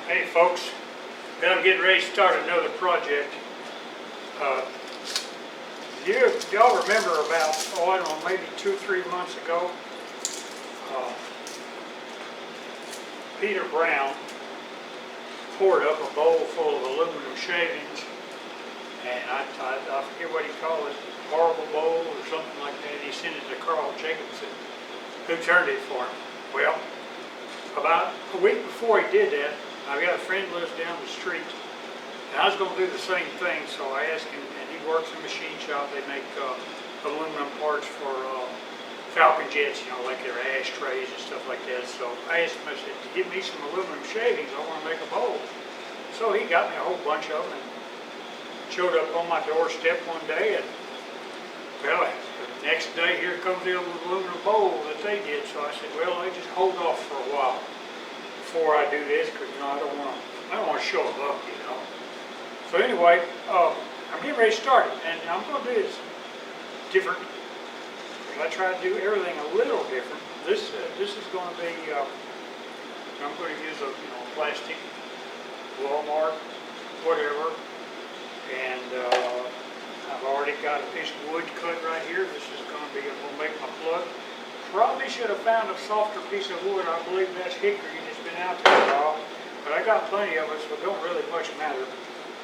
Hey folks, I'm getting ready to start another project. Y'all remember about, I don't know, maybe 2 or 3 months ago, Peter Brown poured up a bowl full of aluminum shavings, and I forget what he called it, horrible bowl or something like that. He sent it to Carl Jacobson, who turned it for him. Well, about a week before he did that, I've got a friend who lives down the street, and I was going to do the same thing, so I asked him, and he works in a machine shop. They make aluminum parts for Falcon jets, you know, like their ashtrays and stuff like that. So I asked him, I said, to give me some aluminum shavings, I want to make a bowl. So he got me a whole bunch of them and showed up on my doorstep one day, and well, the next day here comes the aluminum bowl that they did. So I said, well, I just hold off for a while before I do this, because you know I don't want to show them up, you know. So anyway, I'm getting ready to start it, and I'm going to do this different. I try to do everything a little different. This is going to be. I'm going to use a plastic, Walmart, whatever, and I've already got a piece of wood cut right here. This is going to be. I'm going to make my plug. Probably should have found a softer piece of wood. I believe that's hickory. It's been out there a while, but I got plenty of it, so it don't really much matter.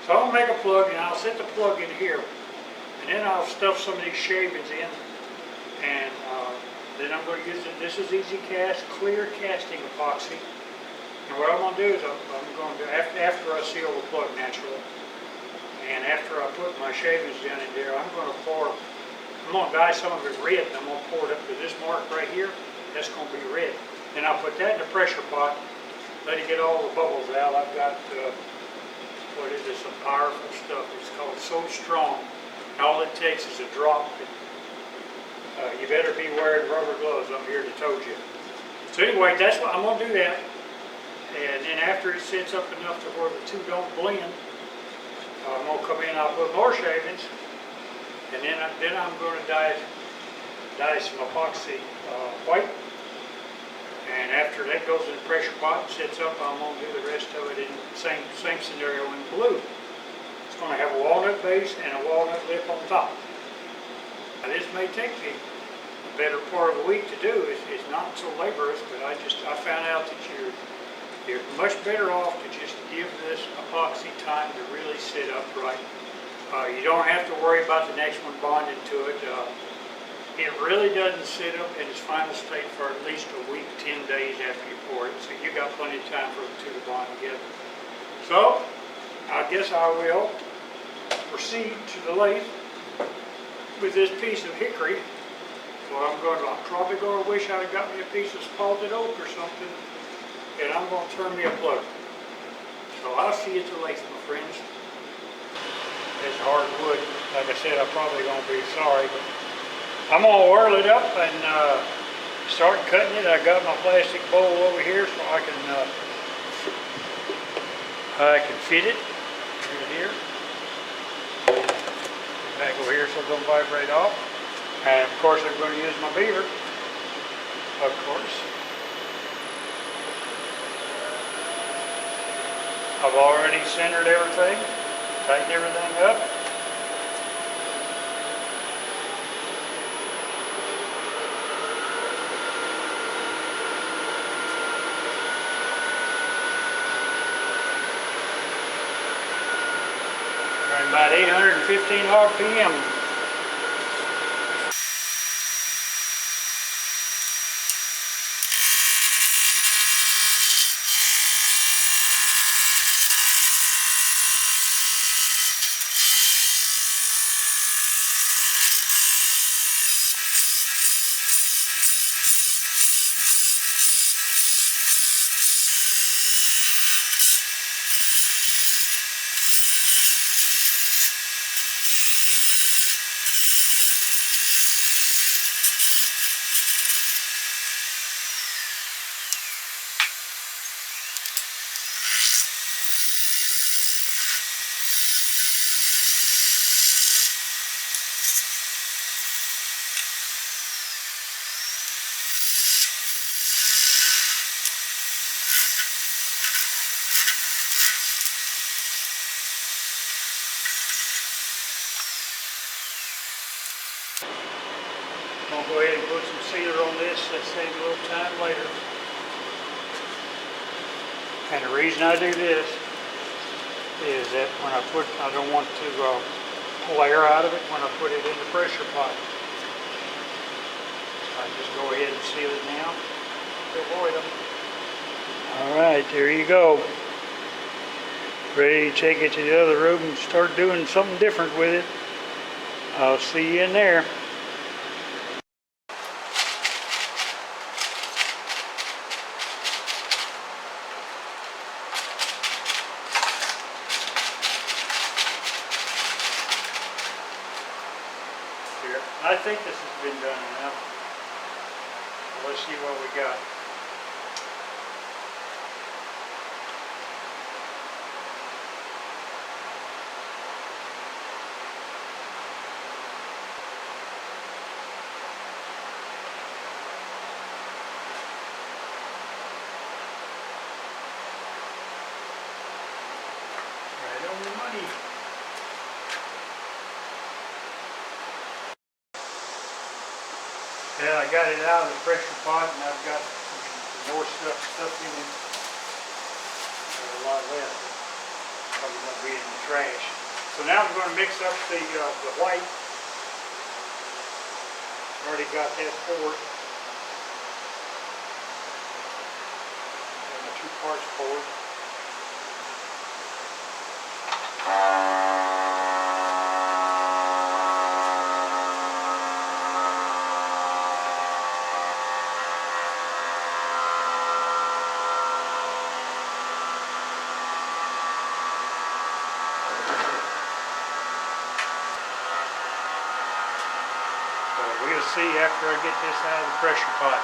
So I'll make a plug, and I'll set the plug in here, and then I'll stuff some of these shavings in, and then I'm going to use it. This is easy cast, clear casting epoxy. And what I'm going to do is I'm going to, after I seal the plug naturally, and after I put my shavings down in there, I'm going to dye some of it red, and I'm going to pour it up to this mark right here. That's going to be red. Then I'll put that in a pressure pot, let it get all the bubbles out. I've got, what is this, some powerful stuff. It's called So Strong. And all it takes is a drop. You better be wearing rubber gloves. I'm here to told you. So anyway, that's what I'm going to do that. And then after it sets up enough to where the two don't blend, I'm going to come in and I'll put more shavings. And then I'm going to dye some epoxy white. And after that goes in the pressure pot and sets up, I'm going to do the rest of it in the same scenario in blue. It's going to have a walnut base and a walnut lip on top. Now this may take me a better part of a week to do. It's not so laborious, but I found out that you're much better off to just give this epoxy time to really sit up right. You don't have to worry about the next one bonding to it. It really doesn't sit up in its final state for at least a week, 10 days after you pour it. So you got plenty of time for the two to bond together. So I guess I will proceed to the lathe with this piece of hickory. So I'm probably going to wish I'd got me a piece of spalted oak or something, and I'm going to turn me a plug. So I'll see you at the lathe, my friends. It's hard wood. Like I said, I'm probably going to be sorry, but I'm going to whirl it up and start cutting it. I got my plastic bowl over here so I can fit it right here. Back over here so it don't vibrate off. And of course I'm going to use my beaver, of course. I've already centered everything, tightened everything up. About 815 RPM. I'll go ahead and put some sealer on this. That saves a little time later. And the reason I do this is that when I don't want to pull air out of it when I put it in the pressure pot. I just go ahead and seal it now to avoid them. All right, there you go. Ready to take it to the other room and start doing something different with it. I'll see you in there. I think this has been done enough. Let's see what we got. Right on the money. Yeah, I got it out of the pressure pot and I've got some more stuff in it. There's a lot left. Probably going to be in the trash. So now I'm going to mix up the white. Already got that poured. Got my 2 parts poured. We'll see after I get this out of the pressure pot.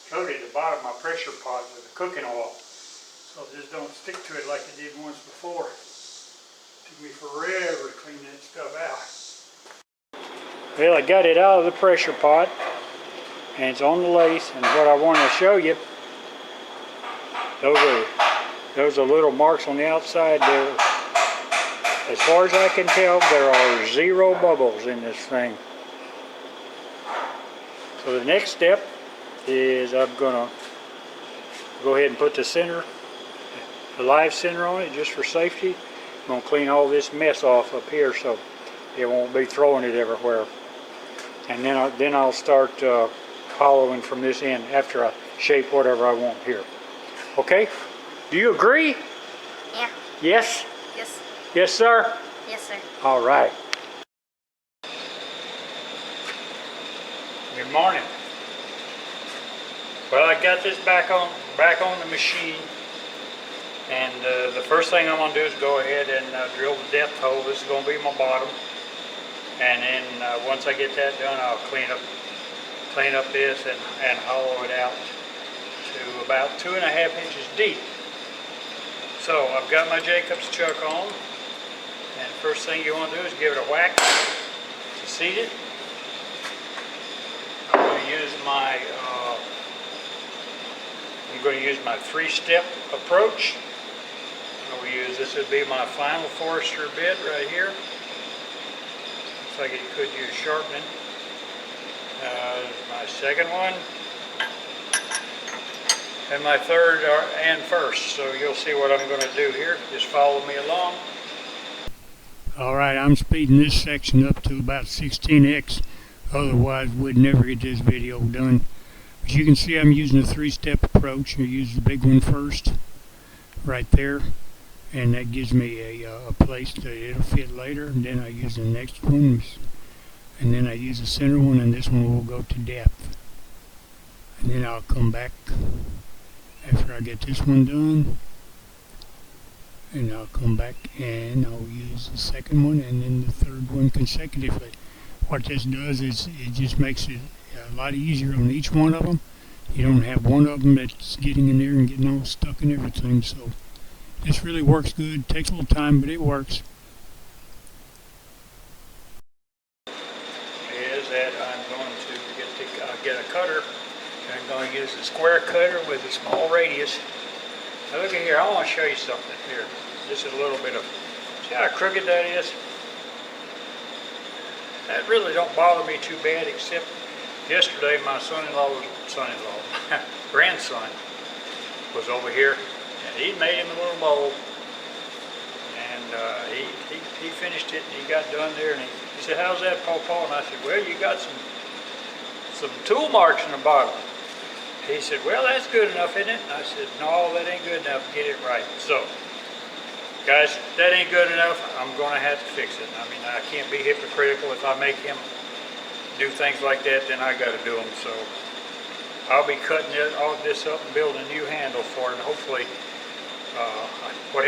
Coated the bottom of my pressure pot with the cooking oil, so this don't stick to it like it did once before. It took me forever to clean that stuff out. Well, I got it out of the pressure pot, and it's on the lace, and what I want to show you, those are little marks on the outside there. As far as I can tell, there are 0 bubbles in this thing. So the next step is I'm gonna go ahead and put the live center on it just for safety. I'm gonna clean all this mess off up here so it won't be throwing it everywhere. And then I'll start hollowing from this end after I shape whatever I want here. Okay? Do you agree? Yeah. Yes? Yes. Yes, sir? Yes, sir. All right. Good morning. Well, I got this back on the machine, and the first thing I'm going to do is go ahead and drill the depth hole. This is going to be my bottom, and then once I get that done, I'll clean up this and hollow it out to about 2.5 inches deep. So I've got my Jacobs chuck on, and first thing you want to do is give it a whack to seat it. I'm going to use my 3-step approach. This would be my final Forester bit right here. Looks like it could use sharpening. My second one. And my third and first, so you'll see what I'm going to do here. Just follow me along. Alright, I'm speeding this section up to about 16x, otherwise we'd never get this video done. But you can see I'm using a 3-step approach. You use the big one first, right there, and that gives me a place that it'll fit later. And then I use the next one, and then I use the center one, and this one will go to depth. And then I'll come back after I get this one done, and I'll come back and I'll use the second one and then the third one consecutively. What this does is it just makes it a lot easier on each one of them. You don't have one of them that's getting in there and getting all stuck and everything. So this really works good. Takes a little time, but it works. Is that I'm going to get a cutter I'm going to use a square cutter with a small radius. Now look at here, I want to show you something here. This is a little bit of, see how crooked that is? That really don't bother me too bad, except yesterday my grandson was over here, and he made him a little mold, and he finished it, and he got done there, and he said, "How's that, Paw?" And I said, "Well, you got some tool marks in the bottom." He said, "Well, that's good enough, isn't it?" And I said, "No, that ain't good enough. Get it right." So, guys, that ain't good enough. I'm going to have to fix it. I mean, I can't be hypocritical. If I make him do things like that, then I got to do them. So, I'll be cutting all this up and building a new handle for it. And hopefully, what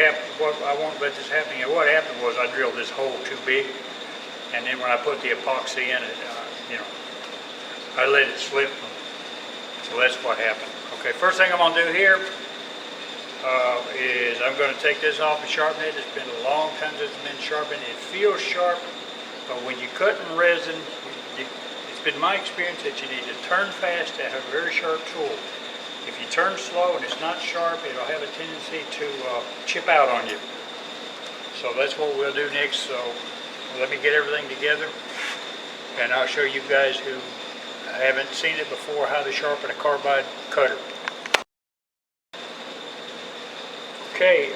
I won't let this happen. What happened was I drilled this hole too big, and then when I put the epoxy in it, I let it slip. So that's what happened. Okay, first thing I'm going to do here is I'm going to take this off and sharpen it. It's been a long time since it's been sharpened. It feels sharp, but when you cut in resin, it's been my experience that you need to turn fast to have a very sharp tool. If you turn slow and it's not sharp, it'll have a tendency to chip out on you. So that's what we'll do next. So let me get everything together, and I'll show you guys who haven't seen it before how to sharpen a carbide cutter. Okay,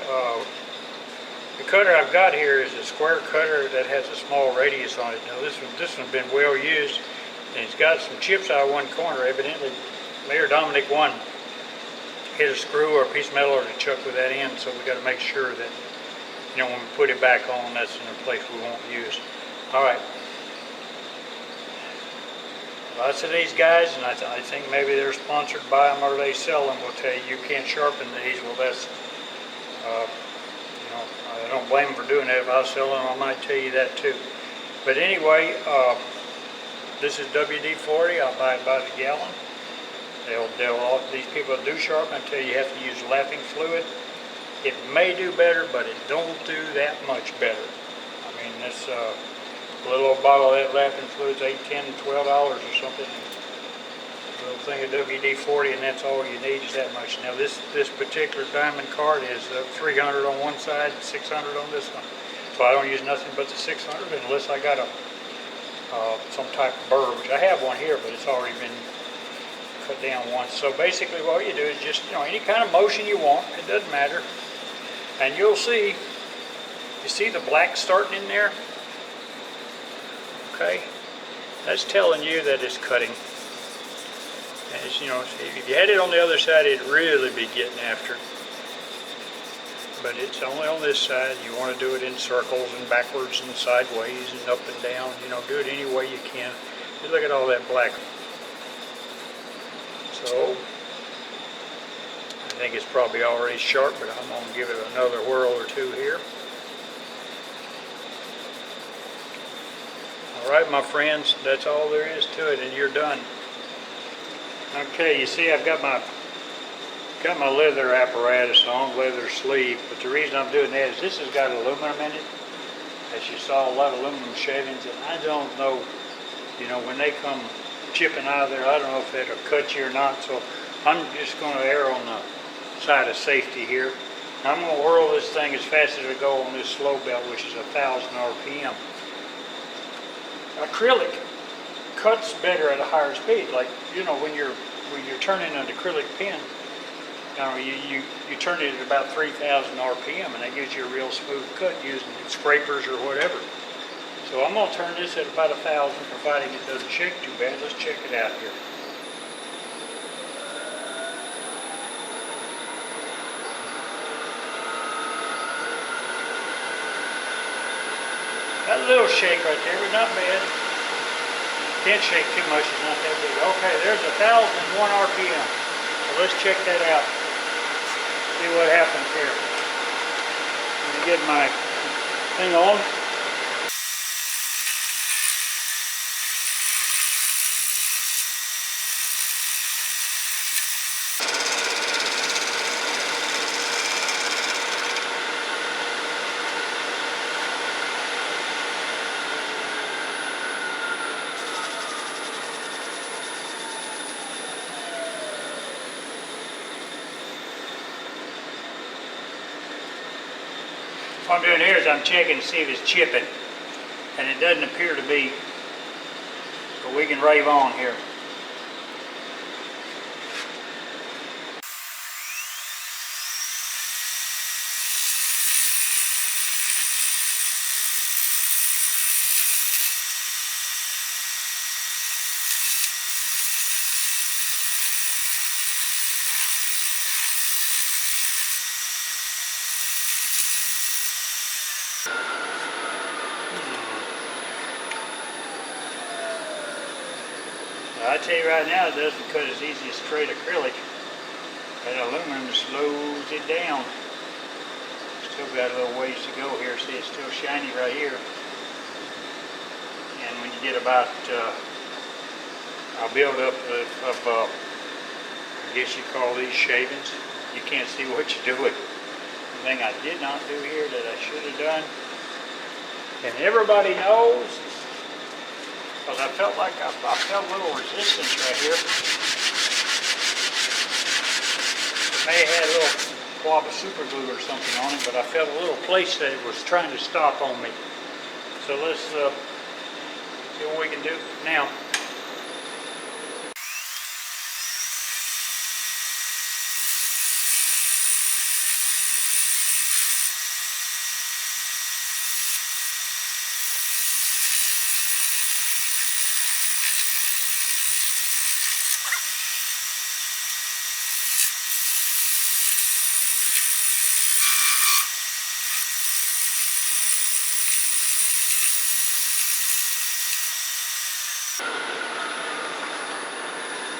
the cutter I've got here is a square cutter that has a small radius on it. Now this one's been well used, and it's got some chips out of one corner. Evidently, Mayor Dominic one hit a screw or a piece of metal or a chuck with that end, so we got to make sure that, when we put it back on, that's in a place we won't use. All right. Lots of these guys, and I think maybe they're sponsored by them or they sell them, will tell you you can't sharpen these. Well, that's, I don't blame them for doing that. If I was selling them, I might tell you that too. But anyway, this is WD-40. I'll buy it by the gallon. These people that do sharpen tell you have to use lapping fluid. It may do better, but it don't do that much better. I mean, this a little old bottle of that lapping fluid's $8, $10, $12 or something. A little thing of WD-40, and that's all you need is that much. Now this particular diamond card is 300 on one side, 600 on this one. So I don't use nothing but the 600 unless I got some type of burr, which I have one here, but it's already been cut down once. So basically what you do is just, any kind of motion you want, it doesn't matter. And you see the black starting in there? Okay, that's telling you that it's cutting. And it's, if you had it on the other side, it'd really be getting after it. But it's only on this side. You want to do it in circles and backwards and sideways and up and down. Do it any way you can. Just look at all that black. So I think it's probably already sharp, but I'm going to give it another whirl or two here. All right, my friends, that's all there is to it, and you're done. Okay, you see I've got my leather apparatus on, leather sleeve, but the reason I'm doing that is this has got aluminum in it. As you saw, a lot of aluminum shavings, and I don't know, when they come chipping out of there, I don't know if it'll cut you or not, so I'm just going to err on the side of safety here. Now I'm going to whirl this thing as fast as I go on this slow belt, which is 1,000 RPM. Acrylic cuts better at a higher speed. Like when you're turning an acrylic pen, you turn it at about 3,000 RPM, and that gives you a real smooth cut using scrapers or whatever. So I'm going to turn this at about 1,000, providing it doesn't shake too bad. Let's check it out here. Got a little shake right there, but not bad. Can't shake too much, it's not that big. Okay, there's 1,001 RPM. So let's check that out. See what happens here. Let me get my thing on. What I'm doing here is I'm checking to see if it's chipping, and it doesn't appear to be, but we can rave on here. I tell you right now, it doesn't cut as easy as straight acrylic. That aluminum slows it down. Still got a little ways to go here. See, it's still shiny right here. And when you get about, I'll build up of I guess you call these shavings. You can't see what you're doing. The thing I did not do here that I should have done, and everybody knows, because I felt like I felt a little resistance right here. It may have had a little blob of super glue or something on it, but I felt a little place that it was trying to stop on me. So let's see what we can do now.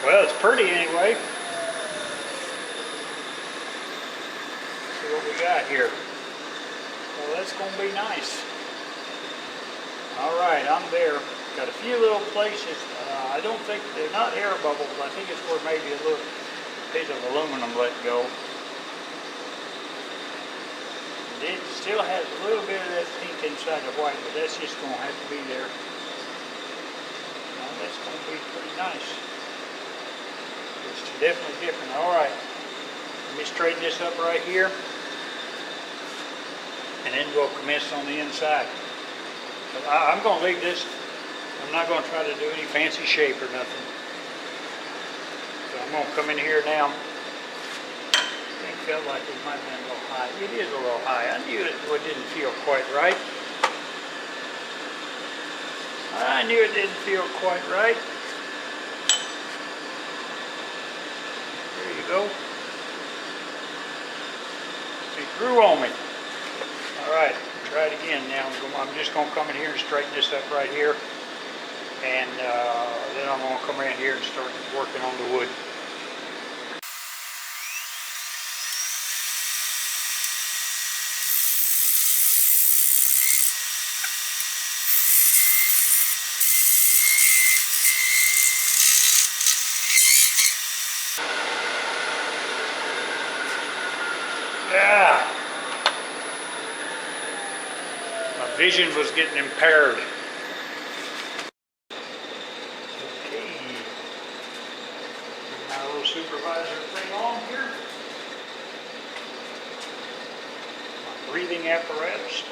Well, it's pretty anyway. See what we got here. Well, that's going to be nice. All right, I'm there. Got a few little places. I don't think they're not air bubbles. I think it's where maybe a little piece of aluminum let go. It still has a little bit of that pink inside the white, but that's just going to have to be there. Well, that's going to be pretty nice. It's definitely different. All right, let me straighten this up right here, and then we'll commence on the inside. I'm going to leave this. I'm not going to try to do any fancy shape or nothing. So I'm going to come in here now. I felt like it might have been a little high. It is a little high. I knew it didn't feel quite right. I knew it didn't feel quite right. There you go. It grew on me. All right, try it again now. I'm just going to come in here and straighten this up right here. And then I'm going to come in here and start working on the wood. Yeah. My vision was getting impaired. Okay. My little supervisor thing on here. My breathing apparatus.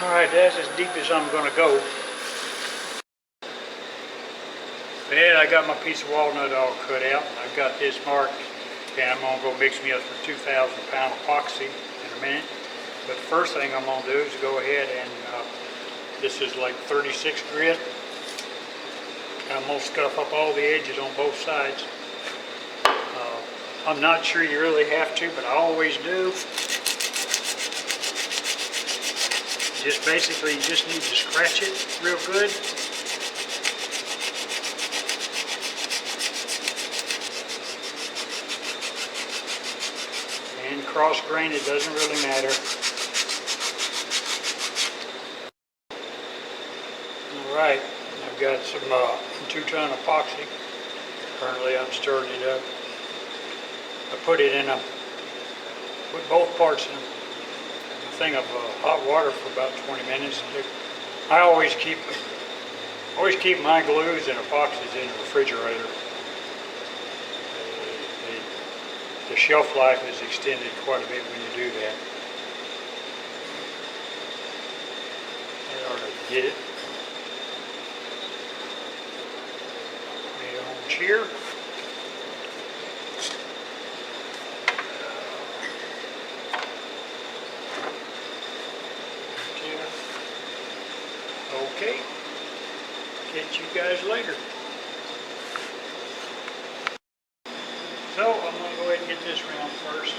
Alright, that's as deep as I'm going to go. And I got my piece of walnut all cut out. I've got this marked, and I'm going to go mix me up some 2,000 pound epoxy in a minute. But the first thing I'm going to do is go ahead and, this is like 36 grit. I'm going to scuff up all the edges on both sides. I'm not sure you really have to, but I always do. Just basically, you just need to scratch it real good. And cross grain, it doesn't really matter. Alright, I've got some 2-ton epoxy. Currently I'm stirring it up. I put it in put both parts in a thing of hot water for about 20 minutes. I always keep my glues and epoxies in the refrigerator. The shelf life is extended quite a bit when you do that. That ought to get it. Lay it on cheer. Okay, catch you guys later. So I'm going to go ahead and get this round first.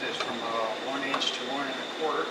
This is from 1 inch to 1 1/4.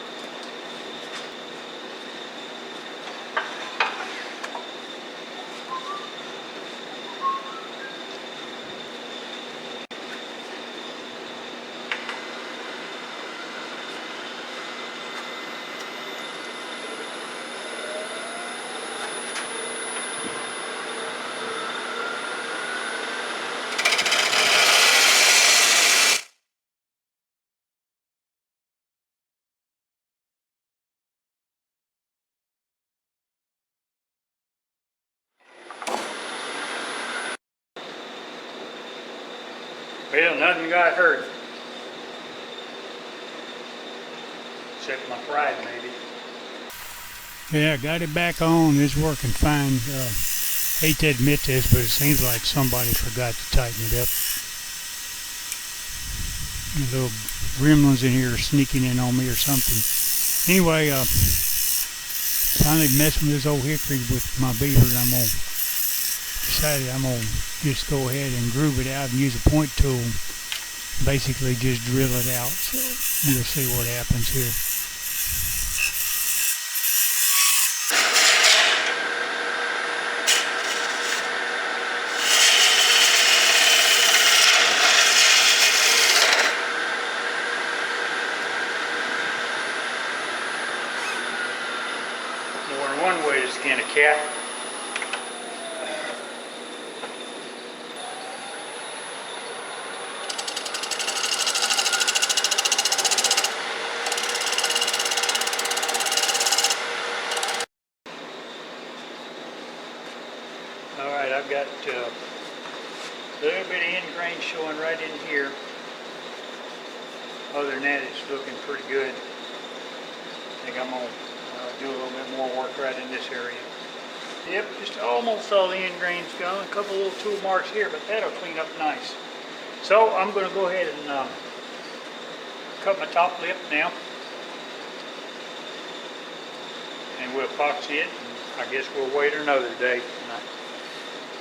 Well, nothing got hurt. Except my pride, maybe. Yeah, got it back on. It's working fine. Hate to admit this, but it seems like somebody forgot to tighten it up. The little gremlins in here are sneaking in on me or something. Anyway, finally messing with this old hickory with my beaver, and decided I'm going to just go ahead and groove it out and use a point tool. Basically just drill it out. So we'll see what happens here. More than one way to skin a cat. Alright, I've got a little bit of end grain showing right in here. Other than that, it's looking pretty good. I think I'm going to do a little bit more work right in this area. Yep, just almost all the end grain's gone. A couple little tool marks here, but that'll clean up nice. So I'm going to go ahead and cut my top lip now. And we'll epoxy it. And I guess we'll wait another day. And I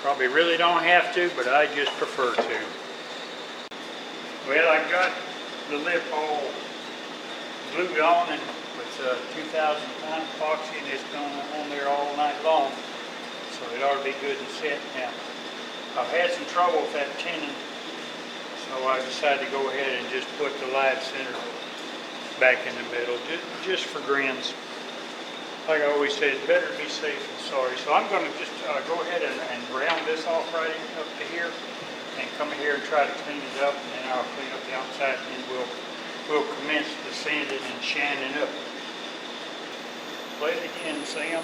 probably really don't have to, but I just prefer to. Well, I've got the lip all glued on and with 2,000 pound epoxy, and it's going on there all night long. So it ought to be good and set now. I've had some trouble with that tenon, so I decided to go ahead and just put the live center back in the middle, just for grins. Like I always say, it's better to be safe than sorry. So I'm going to just go ahead and round this off right up to here, and come here and try to clean it up, and then I'll clean up the outside, and then we'll commence the sanding and shining up. Play it again, Sam.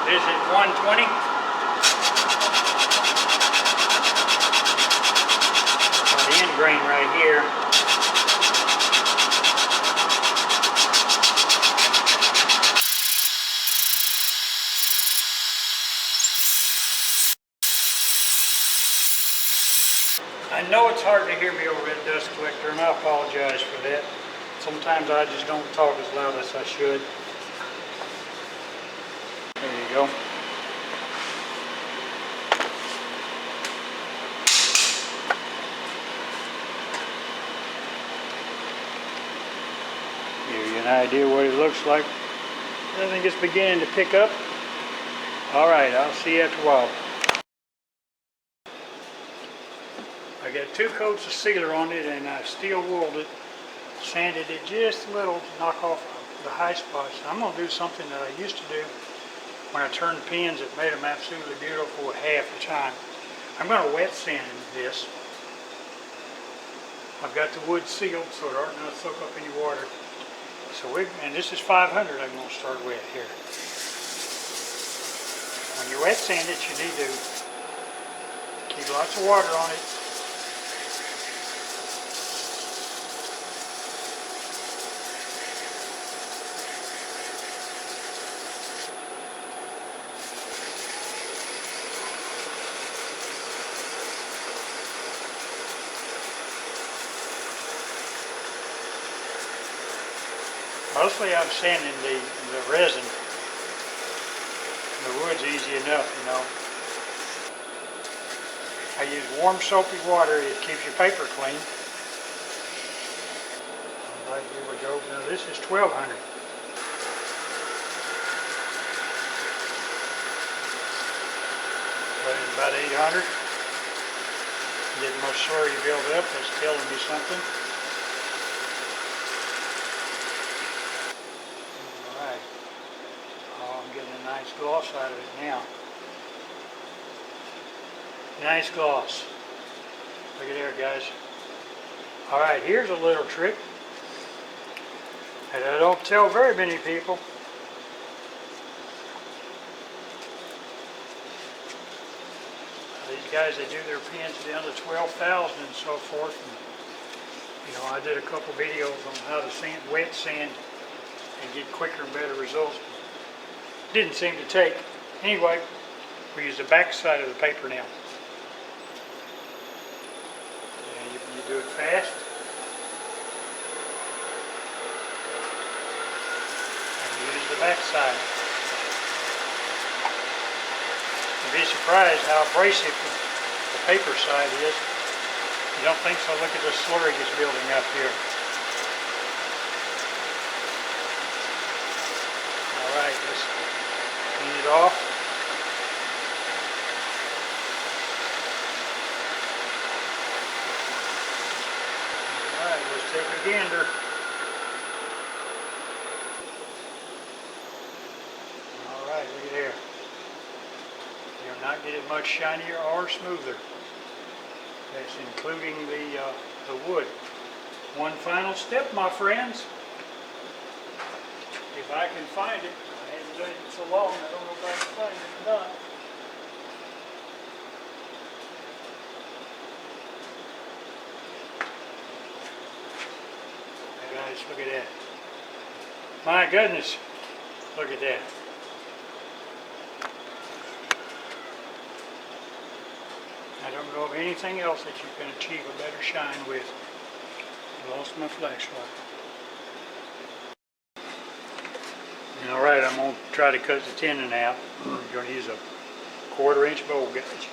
This is 120. The end grain right here. I know it's hard to hear me over that dust collector, and I apologize for that. Sometimes I just don't talk as loud as I should. There you go. Give you an idea what it looks like. I think it's beginning to pick up. All right, I'll see you after a while. I got 2 coats of sealer on it, and I steel wooled it, sanded it just a little to knock off the high spots. I'm going to do something that I used to do when I turned pins that made them absolutely beautiful at half the time. I'm going to wet sand this. I've got the wood sealed so it aren't going to soak up any water. So and this is 500 I'm going to start with here. When you wet sand it, you need to keep lots of water on it. Mostly I'm sanding the resin. The wood's easy enough, you know. I use warm soapy water. It keeps your paper clean. All right, here we go. Now this is 1200. But it's about 800. Get my slurry built up. That's telling me something. Nice gloss out of it now. Nice gloss. Look at there, guys. All right, here's a little trick that I don't tell very many people. These guys, they do their pins down to 12,000 and so forth. And, you know, I did a couple videos on how to sand, wet sand and get quicker and better results. Didn't seem to take. Anyway, we use the back side of the paper now. And you do it fast. back side. You'd be surprised how abrasive the paper side is. You don't think so? Look at the slurry that's building up here. All right, let's clean it off. All right, let's take a gander. All right, look at there. You'll not get it much shinier or smoother. That's including the wood. One final step, my friends. If I can find it. I haven't done it so long, I don't know if I can find it or not. Hey guys, look at that. My goodness, look at that. I don't know of anything else that you can achieve a better shine with. I lost my flashlight. All right, I'm going to try to cut the tin in half. I'm going to use a 1/4 inch bowl gouge.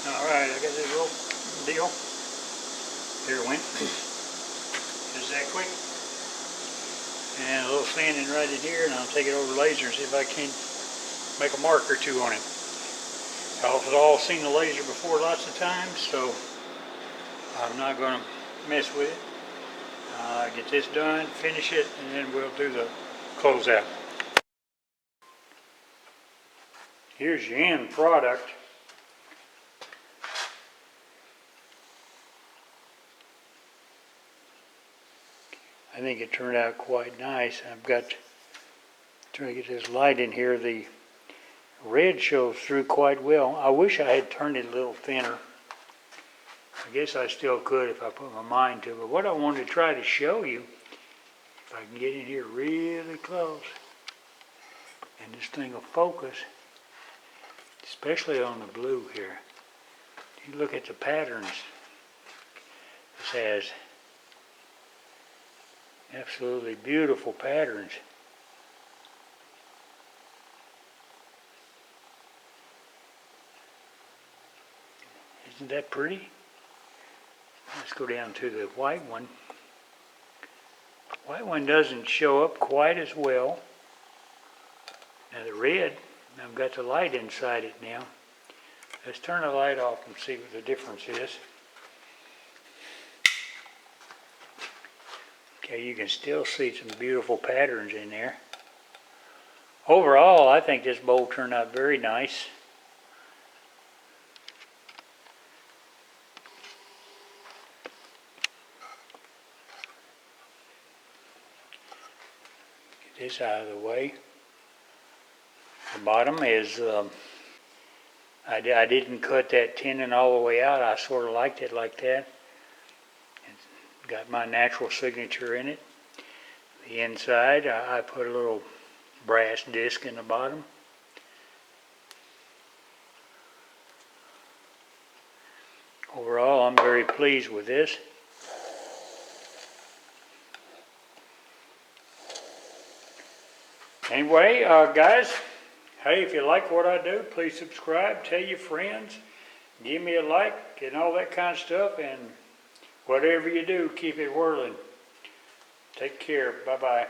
Alright, I got this little deal. Here it went. Just that quick. And a little sanding right in here, and I'll take it over the laser and see if I can make a mark or two on it. I've all seen the laser before lots of times, so I'm not going to mess with it. Get this done, finish it, and then we'll do the closeout. Here's your end product. I think it turned out quite nice. I've got trying to get this light in here. The red shows through quite well. I wish I had turned it a little thinner. I guess I still could if I put my mind to it. But what I wanted to try to show you, if I can get in here really close, and this thing will focus, especially on the blue here. You look at the patterns. This has absolutely beautiful patterns. Isn't that pretty? Let's go down to the white one. White one doesn't show up quite as well. Now the red, I've got the light inside it now. Let's turn the light off and see what the difference is. Okay, you can still see some beautiful patterns in there. Overall, I think this bowl turned out very nice. Get this out of the way. The bottom is, I didn't cut that tenon all the way out. I sort of liked it like that. It's got my natural signature in it. The inside, I put a little brass disc in the bottom. Overall, I'm very pleased with this. Anyway, guys, hey, if you like what I do, please subscribe, tell your friends, give me a like and all that kind of stuff, and whatever you do, keep it whirling. Take care. Bye-bye.